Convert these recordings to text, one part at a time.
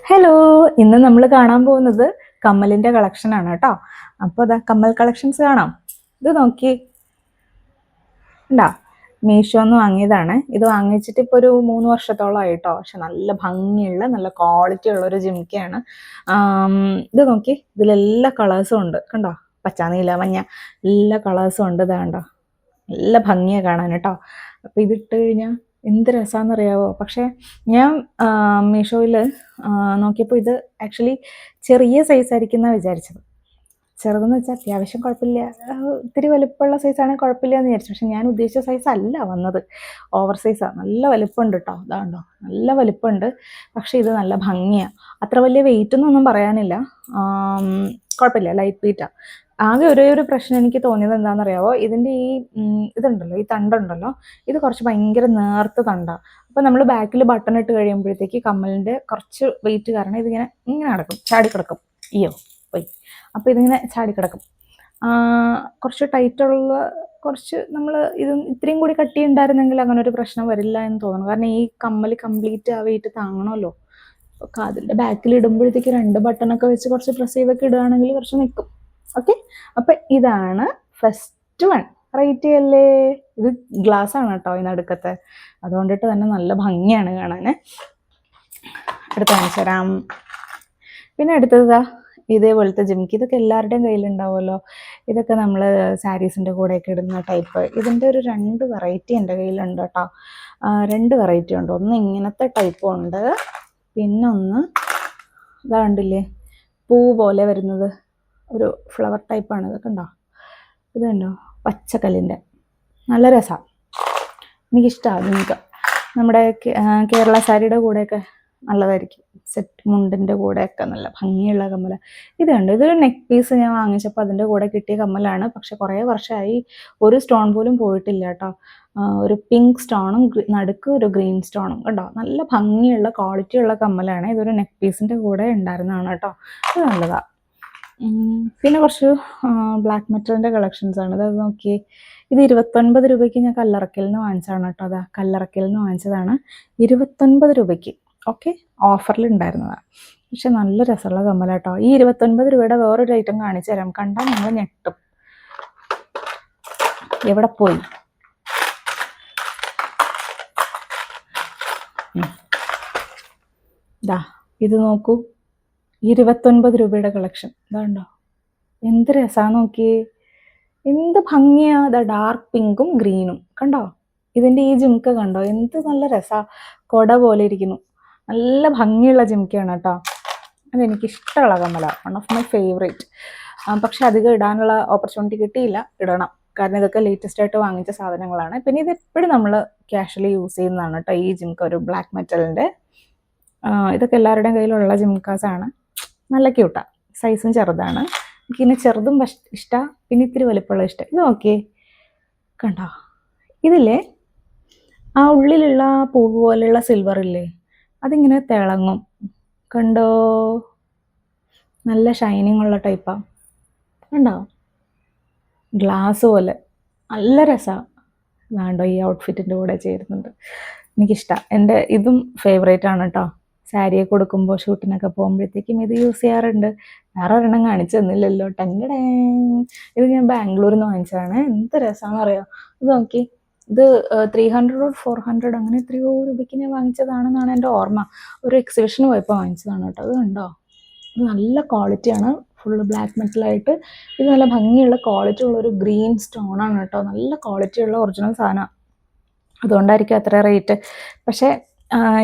Hello, ഇന്ന് നമ്മൾ കാണാൻ പോകുന്നത് കമ്മലിന്റെ കളക്ഷൻ ആണ് കേട്ടോ. അപ്പോൾ അതാ കമ്മൽ കളക്ഷൻസ് കാണാം. ഇത് നോക്കി ഉണ്ടാ, മീഷോന്ന് വാങ്ങിയതാണ്. ഇത് വാങ്ങിച്ചിട്ട് ഇപ്പോൾ ഒരു 3 വർഷത്തോളം ആയിട്ടോ. പക്ഷെ നല്ല ഭംഗിയുള്ള നല്ല ക്വാളിറ്റി ഉള്ള ഒരു ജിമിക്കയാണ്. ഇത് നോക്കി, ഇതിലെല്ലാ കളേഴ്സും ഉണ്ട് കണ്ടോ. പച്ച, നീല, മഞ്ഞ എല്ലാ കളേഴ്സും ഉണ്ട്. ഇത് കണ്ടോ, നല്ല ഭംഗിയാണ് കാണാൻ കേട്ടോ. അപ്പോൾ ഇതിട്ട് കഴിഞ്ഞാൽ എന്ത് രസമാണെന്നറിയാവോ. പക്ഷേ ഞാൻ മീഷോയിൽ നോക്കിയപ്പോൾ ഇത് ആക്ച്വലി ചെറിയ സൈസായിരിക്കും എന്നാണ് വിചാരിച്ചത്. ചെറുതെന്ന് വെച്ചാൽ അത്യാവശ്യം കുഴപ്പമില്ല, ഇത്തിരി വലുപ്പമുള്ള സൈസാണെങ്കിൽ കുഴപ്പമില്ല എന്ന് വിചാരിച്ചു. പക്ഷെ ഞാൻ ഉദ്ദേശിച്ച സൈസ് അല്ല വന്നത്, ഓവർ സൈസാണ്. നല്ല വലിപ്പമുണ്ട് കേട്ടോ. അതാണ്ടോ, നല്ല വലിപ്പമുണ്ട്. പക്ഷേ ഇത് നല്ല ഭംഗിയാണ്. അത്ര വലിയ വെയിറ്റ് എന്നൊന്നും പറയാനില്ല, കുഴപ്പമില്ല, ലൈറ്റ് വെയിറ്റാണ്. ആകെ ഒരു പ്രശ്നം എനിക്ക് തോന്നിയത് എന്താണെന്നറിയാവോ, ഇതിൻ്റെ ഈ ഇതുണ്ടല്ലോ, ഈ തണ്ടുണ്ടല്ലോ, ഇത് കുറച്ച് ഭയങ്കര നേർത്ത തണ്ടാണ്. അപ്പോൾ നമ്മൾ ബാക്കിൽ ബട്ടൺ ഇട്ട് കഴിയുമ്പോഴത്തേക്ക് കമ്മലിൻ്റെ കുറച്ച് വെയിറ്റ് കാരണം ഇതിങ്ങനെ ഇങ്ങനെ കിടക്കും, ചാടിക്കിടക്കും. അയ്യോ പോയി. അപ്പോൾ ഇതിങ്ങനെ ചാടിക്കിടക്കും. കുറച്ച് ടൈറ്റുള്ള, കുറച്ച് നമ്മൾ ഇത് ഇത്രയും കൂടി കട്ടി ഉണ്ടായിരുന്നെങ്കിൽ അങ്ങനെ ഒരു പ്രശ്നം വരില്ല എന്ന് തോന്നുന്നു. കാരണം ഈ കമ്മൽ കംപ്ലീറ്റ് ആ വെയിറ്റ് താങ്ങണമല്ലോ. അപ്പോൾ കാതിൻ്റെ ബാക്കിൽ ഇടുമ്പോഴത്തേക്ക് 2 ബട്ടണൊക്കെ വെച്ച് കുറച്ച് പ്രസ് ചെയ്തൊക്കെ ഇടുകയാണെങ്കിൽ കുറച്ച് നിൽക്കും. ഓക്കെ, അപ്പം ഇതാണ് ഫസ്റ്റ് വൺ. റേറ്റ് അല്ലേ, ഇത് ഗ്ലാസ് ആണ് കേട്ടോ ഈ നടുക്കത്തെ, അതുകൊണ്ടിട്ട് തന്നെ നല്ല ഭംഗിയാണ് കാണാൻ. അടുത്ത കാണിച്ചു തരാം. പിന്നെ അടുത്തതാ ഇതേപോലത്തെ ജിമിക്ക്. ഇതൊക്കെ എല്ലാവരുടെയും കയ്യിലുണ്ടാവുമല്ലോ. ഇതൊക്കെ നമ്മൾ സാരീസിൻ്റെ കൂടെയൊക്കെ ഇടുന്ന ടൈപ്പ്. ഇതിൻ്റെ ഒരു 2 വെറൈറ്റി എൻ്റെ കയ്യിലുണ്ട് കേട്ടോ. 2 വെറൈറ്റി ഉണ്ട്. ഒന്ന് ഇങ്ങനത്തെ ടൈപ്പും ഉണ്ട്, പിന്നെ ഒന്ന് ഇതാ കണ്ടില്ലേ, പൂ പോലെ വരുന്നത്, ഒരു ഫ്ലവർ ടൈപ്പാണ്. ഇതൊക്കെ ഉണ്ടോ, ഇത് കണ്ടോ, പച്ചക്കല്ലിൻ്റെ. നല്ല രസമാണ്, എനിക്കിഷ്ടമാണ്. നിങ്ങൾക്ക് നമ്മുടെ കേരള സാരിയുടെ കൂടെയൊക്കെ നല്ലതായിരിക്കും. സെറ്റ് മുണ്ടിൻ്റെ കൂടെയൊക്കെ നല്ല ഭംഗിയുള്ള കമ്മല. ഇത് കണ്ടോ, ഇതൊരു നെക്ക് പീസ് ഞാൻ വാങ്ങിച്ചപ്പോൾ അതിൻ്റെ കൂടെ കിട്ടിയ കമ്മലാണ്. പക്ഷെ കുറേ വർഷമായി, ഒരു സ്റ്റോൺ പോലും പോയിട്ടില്ല കേട്ടോ. ഒരു പിങ്ക് സ്റ്റോണും നടുക്ക് ഒരു ഗ്രീൻ സ്റ്റോണും കണ്ടോ. നല്ല ഭംഗിയുള്ള ക്വാളിറ്റിയുള്ള കമ്മലാണ്. ഇതൊരു നെക്ക് പീസിൻ്റെ കൂടെ ഉണ്ടായിരുന്നതാണ് കേട്ടോ. ഇത് നല്ലതാണ്. പിന്നെ കുറച്ച് ബ്ലാക്ക് മെറ്റലിൻ്റെ കളക്ഷൻസ് ആണ്. അത് നോക്കിയേ, ഇത് 29 രൂപയ്ക്ക് ഞാൻ കല്ലറക്കലിൽ നിന്ന് വാങ്ങിച്ചതാണ് കേട്ടോ. അതാ കല്ലറക്കലിൽ നിന്ന് വാങ്ങിച്ചതാണ് 29 രൂപയ്ക്ക്. ഓക്കെ, ഓഫറിൽ ഉണ്ടായിരുന്നതാണ്. പക്ഷെ നല്ല രസമുള്ള കമ്മല കേട്ടോ. ഈ 29 രൂപയുടെ വേറൊരു ഐറ്റം കാണിച്ചു തരാം, കണ്ടാൽ നിങ്ങൾ ഞെട്ടും. എവിടെ പോയി? ഇതാ ഇത് നോക്കൂ, 29 രൂപയുടെ കളക്ഷൻ. ഇതാണ്ടോ, എന്ത് രസമാണ് നോക്കിയേ, എന്ത് ഭംഗിയാ. ഇതാ ഡാർക്ക് പിങ്കും ഗ്രീനും കണ്ടോ. ഇതിൻ്റെ ഈ ജിംക്ക കണ്ടോ, എന്ത് നല്ല രസമാണ്. കൊട പോലെ ഇരിക്കുന്നു. നല്ല ഭംഗിയുള്ള ജിംക്കയാണ് കേട്ടോ. അതെനിക്കിഷ്ടമുള്ള കമ്മല, വൺ ഓഫ് മൈ ഫേവറേറ്റ്. പക്ഷെ അധികം ഇടാനുള്ള ഓപ്പർച്യൂണിറ്റി കിട്ടിയില്ല. ഇടണം, കാരണം ഇതൊക്കെ ലേറ്റസ്റ്റ് ആയിട്ട് വാങ്ങിച്ച സാധനങ്ങളാണ്. പിന്നെ ഇത് എപ്പോഴും നമ്മൾ ക്യാഷ്വലി യൂസ് ചെയ്യുന്നതാണ് കേട്ടോ ഈ ജിംക്ക, ഒരു ബ്ലാക്ക് മെറ്റലിൻ്റെ. ഇതൊക്കെ എല്ലാവരുടെയും കയ്യിലുള്ള ജിംക്കാസാണ്. നല്ല ക്യൂട്ടാണ്, സൈസും ചെറുതാണ്. എനിക്കിങ്ങനെ ചെറുതും ഇഷ്ടമാണ്, പിന്നെ ഇത്തിരി വലിപ്പമുള്ള ഇഷ്ടം. ഇത് നോക്കിയേ, കണ്ടോ, ഇതില്ലേ ആ ഉള്ളിലുള്ള പൂവ് പോലെയുള്ള സിൽവർ ഇല്ലേ, അതിങ്ങനെ തിളങ്ങും കണ്ടോ. നല്ല ഷൈനിങ് ഉള്ള ടൈപ്പാണ് കണ്ടോ, ഗ്ലാസ് പോലെ. നല്ല രസമാണ്. വേണ്ടോ, ഈ ഔട്ട്ഫിറ്റിൻ്റെ കൂടെ ചേരുന്നുണ്ട്. എനിക്കിഷ്ടമാണ്. എൻ്റെ ഇതും ഫേവറേറ്റ് ആണ് കേട്ടോ. സാരിയൊക്കെ കൊടുക്കുമ്പോൾ ഷൂട്ടിനൊക്കെ പോകുമ്പോഴത്തേക്കും ഇത് യൂസ് ചെയ്യാറുണ്ട്. വേറെ ഒരെണ്ണം കാണിച്ചു തന്നില്ലല്ലോ. ടങ്കടേ, ഇത് ഞാൻ ബാംഗ്ലൂരിൽ നിന്ന് വാങ്ങിച്ചതാണ്. എന്ത് രസമാണെന്ന് അറിയാം. ഇത് നോക്കി, ഇത് 300 or 400 അങ്ങനെ എത്രയോ രൂപയ്ക്ക് ഞാൻ വാങ്ങിച്ചതാണെന്നാണ് എൻ്റെ ഓർമ്മ. ഒരു എക്സിബിഷന് പോയപ്പോൾ വാങ്ങിച്ചതാണ് കേട്ടോ. അത് കണ്ടോ, ഇത് നല്ല ക്വാളിറ്റിയാണ്. ഫുള്ള് ബ്ലാക്ക് മെറ്റലായിട്ട് ഇത് നല്ല ഭംഗിയുള്ള ക്വാളിറ്റി ഉള്ളൊരു ഗ്രീൻ സ്റ്റോണാണ് കേട്ടോ. നല്ല ക്വാളിറ്റിയുള്ള ഒറിജിനൽ സാധനമാണ്, അതുകൊണ്ടായിരിക്കും അത്ര റേറ്റ്. പക്ഷേ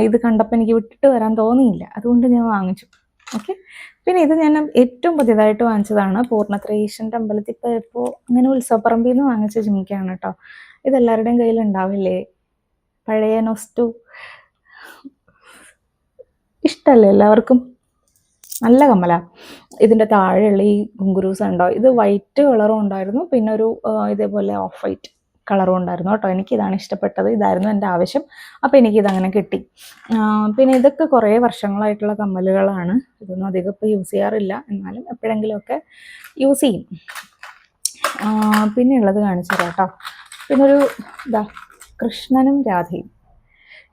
ഇത് കണ്ടപ്പോൾ എനിക്ക് വിട്ടിട്ട് വരാൻ തോന്നിയില്ല, അതുകൊണ്ട് ഞാൻ വാങ്ങിച്ചു. ഓക്കെ, പിന്നെ ഇത് ഞാൻ ഏറ്റവും പുതിയതായിട്ട് വാങ്ങിച്ചതാണ്. പൂർണ്ണത്രയീശ്വരൻ്റെ അമ്പലത്തിൽ പോയപ്പോൾ അങ്ങനെ ഉത്സവപ്പറമ്പിൽ നിന്ന് വാങ്ങിച്ച ജിമിക്കയാണ് കേട്ടോ. ഇതെല്ലാവരുടെയും കയ്യിൽ ഉണ്ടാവില്ലേ, പഴയ നൊസ്റ്റു. ഇഷ്ടമല്ലേ എല്ലാവർക്കും? നല്ല കമ്മല. ഇതിൻ്റെ താഴെയുള്ള ഈ ഗുങ്കുരൂസ് ഉണ്ടോ, ഇത് വൈറ്റ് കളറും ഉണ്ടായിരുന്നു, പിന്നെ ഒരു ഇതേപോലെ ഓഫ് വൈറ്റ് കളറും ഉണ്ടായിരുന്നു കേട്ടോ. എനിക്കിതാണ് ഇഷ്ടപ്പെട്ടത്, ഇതായിരുന്നു എൻ്റെ ആവശ്യം. അപ്പോൾ എനിക്കിതങ്ങനെ കിട്ടി. പിന്നെ ഇതൊക്കെ കുറേ വർഷങ്ങളായിട്ടുള്ള കമ്മലുകളാണ്. ഇതൊന്നും അധികം ഇപ്പോൾ യൂസ് ചെയ്യാറില്ല, എന്നാലും എപ്പോഴെങ്കിലുമൊക്കെ യൂസ് ചെയ്യും. പിന്നെ ഉള്ളത് കാണിച്ചു തരാം കേട്ടോ. പിന്നെ ഒരു ഇതാ കൃഷ്ണനും രാധയും.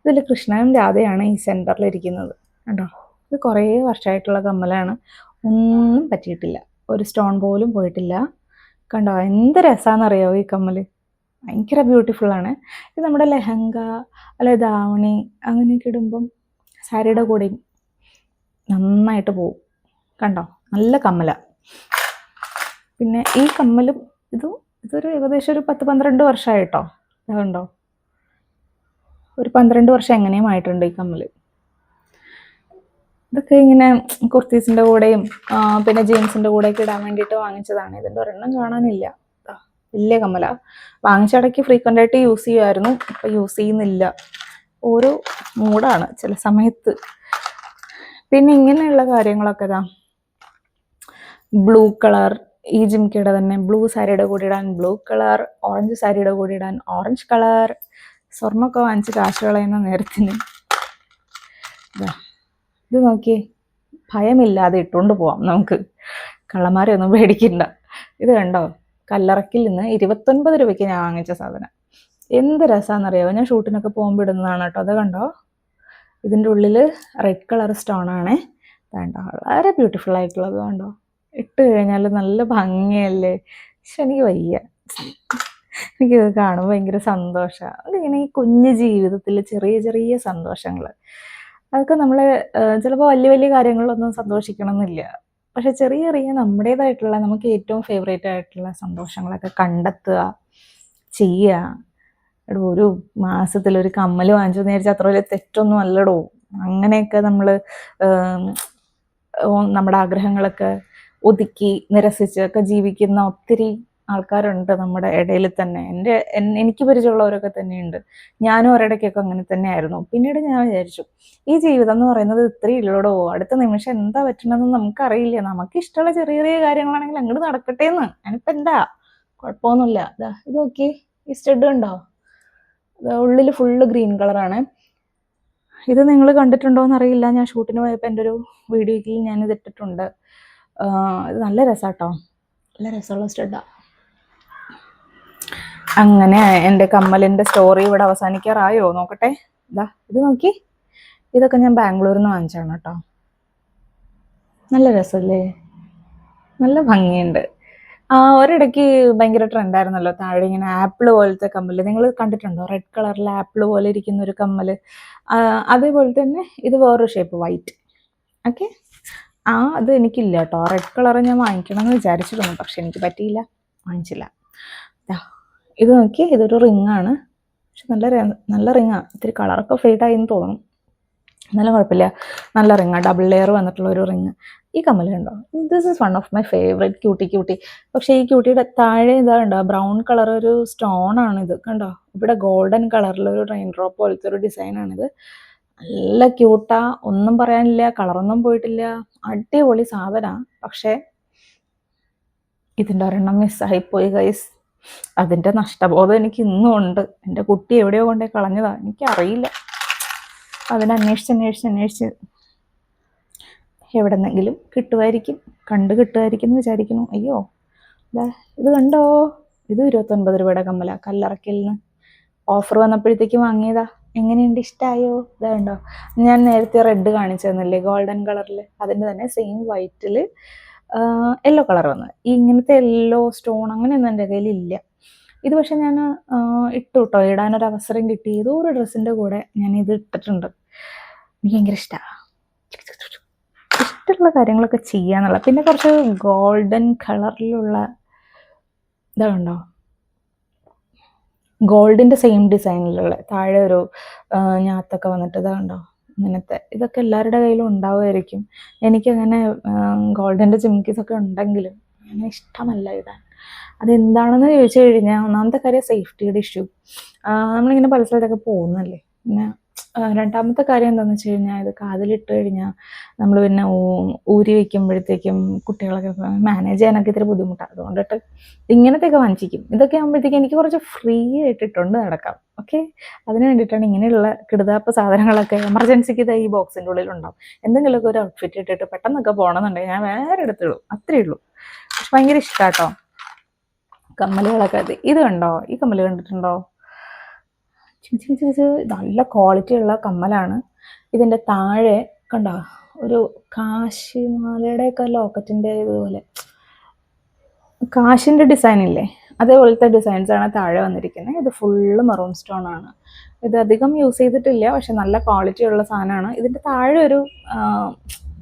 ഇതിൽ കൃഷ്ണനും രാധയാണ് ഈ സെൻറ്ററിലിരിക്കുന്നത് കണ്ടോ. ഇത് കുറേ വർഷമായിട്ടുള്ള കമ്മലാണ്, ഒന്നും പറ്റിയിട്ടില്ല, ഒരു സ്റ്റോൺ പോലും പോയിട്ടില്ല. കണ്ടോ എന്ത് രസമാണെന്നറിയോ ഈ കമ്മൽ, ഭയങ്കര ബ്യൂട്ടിഫുള്ളാണ്. ഇത് നമ്മുടെ ലെഹങ്ക അല്ലെ ധാവണി അങ്ങനെയൊക്കെ ഇടുമ്പം സാരിയുടെ കൂടെയും നന്നായിട്ട് പോവും. കണ്ടോ നല്ല കമ്മല. പിന്നെ ഈ കമ്മലും ഇതൊരു ഏകദേശം ഒരു 10-12 വർഷമായിട്ടോ. അതുണ്ടോ, ഒരു 12 വർഷം എങ്ങനെയും ആയിട്ടുണ്ട് ഈ കമ്മൽ. ഇതൊക്കെ ഇങ്ങനെ കുർത്തീസിൻ്റെ കൂടെയും പിന്നെ ജീൻസിൻ്റെ കൂടെയൊക്കെ ഇടാൻ വേണ്ടിയിട്ട് വാങ്ങിച്ചതാണ്. ഇതിൻ്റെ ഒരെണ്ണം കാണാനില്ല. വലിയ കമ്മല, വാങ്ങിച്ചിടയ്ക്ക് ഫ്രീക്വൻ്റ് ആയിട്ട് യൂസ് ചെയ്യുമായിരുന്നു, ഇപ്പം യൂസ് ചെയ്യുന്നില്ല. ഓരോ മൂടാണ് ചില സമയത്ത്. പിന്നെ ഇങ്ങനെയുള്ള കാര്യങ്ങളൊക്കെ ഇതാ, ബ്ലൂ കളർ, ഈ ജിംക്കയുടെ തന്നെ ബ്ലൂ സാരിയുടെ കൂടെ ഇടാൻ ബ്ലൂ കളർ, ഓറഞ്ച് സാരിയുടെ കൂടെ ഇടാൻ ഓറഞ്ച് കളർ. സ്വർണ്ണമൊക്കെ വാങ്ങിച്ച് കാശ് കളയുന്ന നേരത്തിന് ഇത് നോക്കിയേ, ഭയമില്ലാതെ ഇട്ടുകൊണ്ട് പോവാം നമുക്ക്, കള്ളന്മാരെ ഒന്നും പേടിക്കണ്ട. ഇത് കണ്ടോ, കല്ലറക്കിൽ നിന്ന് 29 രൂപയ്ക്ക് ഞാൻ വാങ്ങിച്ച സാധനം. എന്ത് രസമാണെന്നറിയാമോ, ഞാൻ ഷൂട്ടിനൊക്കെ പോകുമ്പോൾ ഇടുന്നതാണ് കേട്ടോ. അത് കണ്ടോ, ഇതിൻ്റെ ഉള്ളിൽ റെഡ് കളർ സ്റ്റോൺ ആണേ. വേണ്ടോ, വളരെ ബ്യൂട്ടിഫുൾ ആയിട്ടുള്ളത്. കണ്ടോ, ഇട്ട് കഴിഞ്ഞാൽ നല്ല ഭംഗിയല്ലേ. പക്ഷെ എനിക്ക് വയ്യ, എനിക്കിത് കാണുമ്പോൾ ഭയങ്കര സന്തോഷമാണ്. അതിങ്ങനെ ഈ കുഞ്ഞു ജീവിതത്തിൽ ചെറിയ ചെറിയ സന്തോഷങ്ങൾ, അതൊക്കെ നമ്മൾ ചിലപ്പോൾ വലിയ വലിയ കാര്യങ്ങളിലൊന്നും സന്തോഷിക്കണം എന്നില്ല, പക്ഷെ ചെറിയ ചെറിയ നമ്മുടേതായിട്ടുള്ള നമുക്ക് ഏറ്റവും ഫേവറേറ്റ് ആയിട്ടുള്ള സന്തോഷങ്ങളൊക്കെ കണ്ടെത്തുക, ചെയ്യുക. ഒരു മാസത്തിൽ ഒരു കമ്മൽ വാങ്ങിച്ചു വിചാരിച്ചാൽ അത്ര വലിയ തെറ്റൊന്നും അല്ലടോ. അങ്ങനെയൊക്കെ നമ്മൾ നമ്മുടെ ആഗ്രഹങ്ങളൊക്കെ ഒതുക്കി നിരസിച്ചൊക്കെ ജീവിക്കുന്ന ഒത്തിരി ആൾക്കാരുണ്ട് നമ്മുടെ ഇടയിൽ തന്നെ. എനിക്ക് പരിചയമുള്ളവരൊക്കെ തന്നെയുണ്ട്. ഞാനും ഒരിടയ്ക്കൊക്കെ അങ്ങനെ തന്നെയായിരുന്നു. പിന്നീട് ഞാൻ വിചാരിച്ചു, ഈ ജീവിതം എന്ന് പറയുന്നത് ഇത്രയും ഇല്ലടോ, അടുത്ത നിമിഷം എന്താ പറ്റണമെന്ന് നമുക്കറിയില്ല. നമുക്ക് ഇഷ്ടമുള്ള ചെറിയ ചെറിയ കാര്യങ്ങളാണെങ്കിൽ അങ്ങോട്ട് നടക്കട്ടെ എന്ന്. ഞാനിപ്പോൾ എന്താ, കുഴപ്പമൊന്നുമില്ല. ഇത് നോക്കി, ഈ സ്റ്റഡ് ഉണ്ടോ, ഉള്ളിൽ ഫുള്ള് ഗ്രീൻ കളറാണ്. ഇത് നിങ്ങൾ കണ്ടിട്ടുണ്ടോ എന്നറിയില്ല, ഞാൻ ഷൂട്ടിന് പോയപ്പോൾ എൻ്റെ ഒരു വീഡിയോയിൽ ഞാനിത് ഇട്ടിട്ടുണ്ട്. ഇത് നല്ല രസമാട്ടോ, നല്ല രസമുള്ള സ്റ്റഡാണ്. അങ്ങനെ എൻ്റെ കമ്മലിൻ്റെ സ്റ്റോറി ഇവിടെ അവസാനിക്കാറായോ നോക്കട്ടെ. ഇത് നോക്കി, ഇതൊക്കെ ഞാൻ ബാംഗ്ലൂരിൽ നിന്ന് വാങ്ങിച്ചാണ് കേട്ടോ. നല്ല രസമല്ലേ, നല്ല ഭംഗിയുണ്ട്. ഒരിടയ്ക്ക് ഭയങ്കര ട്രെൻഡായിരുന്നല്ലോ, താഴെ ഇങ്ങനെ ആപ്പിൾ പോലത്തെ കമ്മൽ, നിങ്ങൾ കണ്ടിട്ടുണ്ടോ? റെഡ് കളറിൽ ആപ്പിൾ പോലെ ഇരിക്കുന്ന ഒരു കമ്മൽ. അതേപോലെ തന്നെ ഇത് വേറൊരു ഷേപ്പ്, വൈറ്റ്. ഓക്കെ, അത് എനിക്കില്ല കേട്ടോ. റെഡ് കളർ ഞാൻ വാങ്ങിക്കണം എന്ന് വിചാരിച്ചിരുന്നു, പക്ഷെ എനിക്ക് പറ്റിയില്ല, വാങ്ങിച്ചില്ല. ഇത് നോക്കി, ഇതൊരു റിങ്ങാണ്, പക്ഷെ നല്ല റിങ്ങാണ്. ഇത്തിരി കളറൊക്കെ ഫെയ്ഡായി എന്ന് തോന്നുന്നു, എന്നാലും കുഴപ്പമില്ല, നല്ല റിങ്ങാണ്, ഡബിൾ ലെയർ വന്നിട്ടുള്ള ഒരു റിങ്. ഈ കമ്മൽ കണ്ടോ, this is one of my favourite cutie. പക്ഷേ ഈ ക്യൂട്ടിയുടെ താഴെ ഇതാ കണ്ടോ, ബ്രൗൺ കളർ ഒരു സ്റ്റോൺ ആണിത്. കണ്ടോ, ഇവിടെ ഗോൾഡൻ കളറിലൊരു റെയിൻ ഡ്രോപ്പ് പോലത്തെ ഒരു ഡിസൈനാണിത്. നല്ല ക്യൂട്ടാ, ഒന്നും പറയാനില്ല, കളറൊന്നും പോയിട്ടില്ല, അടിപൊളി സാധനമാണ്. പക്ഷേ ഇതിൻ്റെ ഒരെണ്ണം മിസ്സായിപ്പോയി ഗൈസ്. അതിൻ്റെ നഷ്ടബോധം എനിക്ക് ഇന്നും ഉണ്ട്. എൻ്റെ കുട്ടി എവിടെയോ കൊണ്ടേ കളഞ്ഞതാ, എനിക്കറിയില്ല. അതിനന്വേഷിച്ച് എവിടെന്നെങ്കിലും കിട്ടുമായിരിക്കും, കിട്ടുമായിരിക്കും എന്ന് വിചാരിക്കുന്നു. അയ്യോ, ഇത് കണ്ടോ, ഇത് 29 രൂപയുടെ കമ്മല, കല്ലറക്കിൽ നിന്ന് ഓഫർ വന്നപ്പോഴത്തേക്കും വാങ്ങിയതാ. എങ്ങനെയുണ്ട്, ഇഷ്ടമായോ? ഇതാ കണ്ടോ, ഞാൻ നേരത്തെ റെഡ് കാണിച്ചു തന്നില്ലേ, ഗോൾഡൻ കളറിൽ, അതിൻ്റെ തന്നെ സെയിം വൈറ്റിൽ യെല്ലോ കളർ വന്നത്. ഇങ്ങനത്തെ യെല്ലോ സ്റ്റോൺ അങ്ങനെയൊന്നും എൻ്റെ കയ്യിലില്ല. ഇത് പക്ഷെ ഞാൻ ഇട്ടു കേട്ടോ, ഇടാനൊരു അവസരം കിട്ടി. ഏതോ ഒരു ഡ്രസ്സിൻ്റെ കൂടെ ഞാൻ ഇത് ഇട്ടിട്ടുണ്ട്. എനിക്ക് ഭയങ്കര ഇഷ്ടമാണ്, ഇഷ്ടമുള്ള കാര്യങ്ങളൊക്കെ ചെയ്യാന്നുള്ള. പിന്നെ കുറച്ച് ഗോൾഡൻ കളറിലുള്ള ഇതുണ്ടോ, ഗോൾഡിൻ്റെ സെയിം ഡിസൈനിലുള്ള താഴെ ഒരു ഞാത്തൊക്കെ വന്നിട്ട് ഇതുണ്ടോ, ഇങ്ങനത്തെ. ഇതൊക്കെ എല്ലാവരുടെ കയ്യിലും ഉണ്ടാവുമായിരിക്കും. എനിക്കങ്ങനെ ഗോൾഡിൻ്റെ ജിംക്കീസൊക്കെ ഉണ്ടെങ്കിലും അങ്ങനെ ഇഷ്ടമല്ല ഇടാൻ. അതെന്താണെന്ന് ചോദിച്ചു കഴിഞ്ഞാൽ, ഒന്നാമത്തെ കാര്യം സേഫ്റ്റിയുടെ ഇഷ്യൂ. നമ്മളിങ്ങനെ പല സ്ഥലത്തൊക്കെ പോകുന്നല്ലേ. പിന്നെ രണ്ടാമത്തെ കാര്യം എന്താണെന്ന് വെച്ച് കഴിഞ്ഞാൽ, ഇത് കാതിലിട്ട് കഴിഞ്ഞാൽ നമ്മൾ പിന്നെ ഊരി വയ്ക്കുമ്പോഴത്തേക്കും കുട്ടികളൊക്കെ മാനേജ് ചെയ്യാനൊക്കെ ഇത്തിരി ബുദ്ധിമുട്ടാണ്. അതുകൊണ്ടിട്ട് ഇങ്ങനത്തെയൊക്കെ വാങ്ങിച്ചിരിക്കും. ഇതൊക്കെ ആകുമ്പോഴത്തേക്കും എനിക്ക് കുറച്ച് ഫ്രീ ആയിട്ടിട്ടുണ്ട് നടക്കാം. ഓക്കെ, അതിന് വേണ്ടിയിട്ടാണ് ഇങ്ങനെയുള്ള കിടുതാപ്പ് സാധനങ്ങളൊക്കെ. എമർജൻസിക്ക് ഇത് ഈ ബോക്സിൻ്റെ ഉള്ളിലുണ്ടാവും. എന്തെങ്കിലുമൊക്കെ ഒരു ഔട്ട്ഫിറ്റ് ഇട്ടിട്ട് പെട്ടെന്നൊക്കെ പോകണമെന്നുണ്ടെങ്കിൽ ഞാൻ വേറെ എടുത്തുള്ളൂ, അത്രയേ ഉള്ളൂ. പക്ഷെ ഭയങ്കര ഇഷ്ടമാട്ടോ കമ്മലുകളൊക്കെ. ഇത് കണ്ടോ, ഈ കമ്മൽ കണ്ടിട്ടുണ്ടോ? നല്ല ക്വാളിറ്റി ഉള്ള കമ്മലാണ്. ഇതിൻ്റെ താഴെ കണ്ടോ ഒരു കാശിമാലയുടെയൊക്കെ ലോക്കറ്റിൻ്റെ ഇതുപോലെ കാശിൻ്റെ ഡിസൈൻ ഇല്ലേ, അതേപോലത്തെ ഡിസൈൻസ് ആണ് താഴെ വന്നിരിക്കുന്നത്. ഇത് ഫുള്ള് മെറൂൺ സ്റ്റോൺ ആണ്. ഇത് അധികം യൂസ് ചെയ്തിട്ടില്ല, പക്ഷെ നല്ല ക്വാളിറ്റി ഉള്ള സാധനമാണ്. ഇതിൻ്റെ താഴെ ഒരു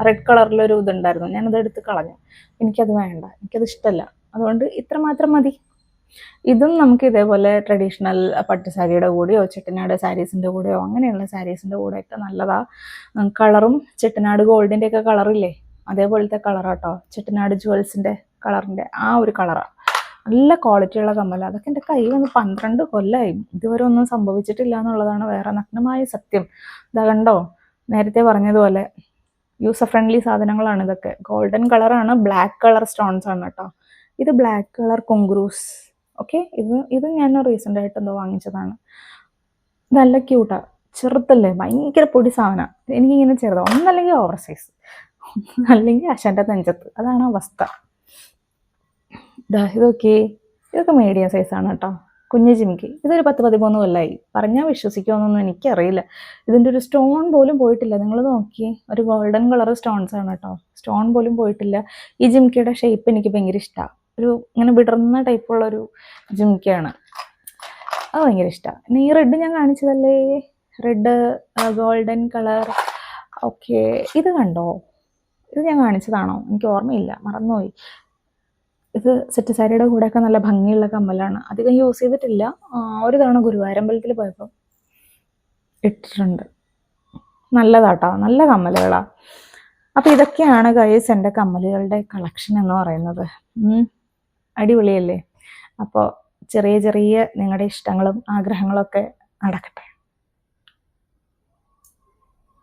റെഡ് കളറിലൊരു ഇതുണ്ടായിരുന്നു, ഞാനത് എടുത്ത് കളഞ്ഞു. എനിക്കത് വേണ്ട, എനിക്കത് ഇഷ്ടമല്ല. അതുകൊണ്ട് ഇത്ര മാത്രം മതി. ഇതും നമുക്ക് ഇതേപോലെ ട്രഡീഷണൽ പട്ടുസാരിയുടെ കൂടെയോ ചെട്ടിനാട് സാരീസിൻ്റെ കൂടെയോ അങ്ങനെയുള്ള സാരീസിൻ്റെ കൂടെയൊക്കെ നല്ലതാ. കളറും ചെട്ടിനാട് ഗോൾഡിൻ്റെ ഒക്കെ കളറില്ലേ, അതേപോലത്തെ കളറാട്ടോ. ചെട്ടിനാട് ജുവൽസിൻ്റെ കളറിൻ്റെ ആ ഒരു കളറാണ്. നല്ല ക്വാളിറ്റിയുള്ള കമ്മല. അതൊക്കെ എൻ്റെ കൈ വന്ന് 12 കൊല്ലമായി, ഇതുവരെ ഒന്നും സംഭവിച്ചിട്ടില്ല എന്നുള്ളതാണ് വേറെ നഗ്നമായ സത്യം. ഇതാ കണ്ടോ, നേരത്തെ പറഞ്ഞതുപോലെ യൂസർ ഫ്രണ്ട്ലി സാധനങ്ങളാണ് ഇതൊക്കെ. ഗോൾഡൻ കളറാണ്, ബ്ലാക്ക് കളർ സ്റ്റോൺസ് ആണ് കേട്ടോ. ഇത് ബ്ലാക്ക് കളർ കുങ്കുറൂസ്. ഓക്കെ, ഇത് ഞാൻ റീസെൻ്റ് ആയിട്ട് എന്തോ വാങ്ങിച്ചതാണ്. നല്ല ക്യൂട്ടാ, ചെറുതല്ലേ, ഭയങ്കര പൊടി സാധനം. എനിക്കിങ്ങനെ ചെറുതാ, ഒന്നല്ലെങ്കിൽ ഓവർ സൈസ്, അല്ലെങ്കിൽ അശൻ്റെ നെഞ്ചത്ത്, അതാണ് അവസ്ഥ. ഇതൊക്കെ മീഡിയം സൈസാണ് കേട്ടോ, കുഞ്ഞു ജിമിക്ക്. ഇതൊരു 10-13 കൊല്ലമായി. പറഞ്ഞാൽ വിശ്വസിക്കുമെന്നൊന്നും എനിക്കറിയില്ല. ഇതിൻ്റെ ഒരു സ്റ്റോൺ പോലും പോയിട്ടില്ല. നിങ്ങൾ നോക്കിയേ, ഒരു ഗോൾഡൻ കളർ സ്റ്റോൺസ് ആണ് കേട്ടോ, സ്റ്റോൺ പോലും പോയിട്ടില്ല. ഈ ജിമിക്കയുടെ ഷേപ്പ് എനിക്ക് ഭയങ്കര ഇഷ്ടമാണ്. ഒരു ഇങ്ങനെ വിടർന്ന ടൈപ്പുള്ളൊരു ജിമിക്കയാണ്, അത് ഭയങ്കര ഇഷ്ടമാണ്. പിന്നെ ഈ റെഡ് ഞാൻ കാണിച്ചതല്ലേ, റെഡ് ഗോൾഡൻ കളർ. ഓക്കെ, ഇത് കണ്ടോ, ഇത് ഞാൻ കാണിച്ചതാണോ എനിക്ക് ഓർമ്മയില്ല, മറന്നുപോയി. ഇത് സെറ്റ് സാരിയുടെ കൂടെയൊക്കെ നല്ല ഭംഗിയുള്ള കമ്മലാണ്. അധികം യൂസ് ചെയ്തിട്ടില്ല, ഒരു തവണ ഗുരുവായൂരമ്പലത്തിൽ പോയപ്പോൾ ഇട്ടിട്ടുണ്ട്. നല്ലതാട്ടോ, നല്ല കമ്മലുകളാണ്. അപ്പോൾ ഇതൊക്കെയാണ് ഗൈസ് എൻ്റെ കമ്മലുകളുടെ കളക്ഷൻ എന്ന് പറയുന്നത്. അടിപൊളിയല്ലേ? അപ്പോൾ ചെറിയ ചെറിയ നിങ്ങളുടെ ഇഷ്ടങ്ങളും ആഗ്രഹങ്ങളൊക്കെ നടക്കട്ടെ.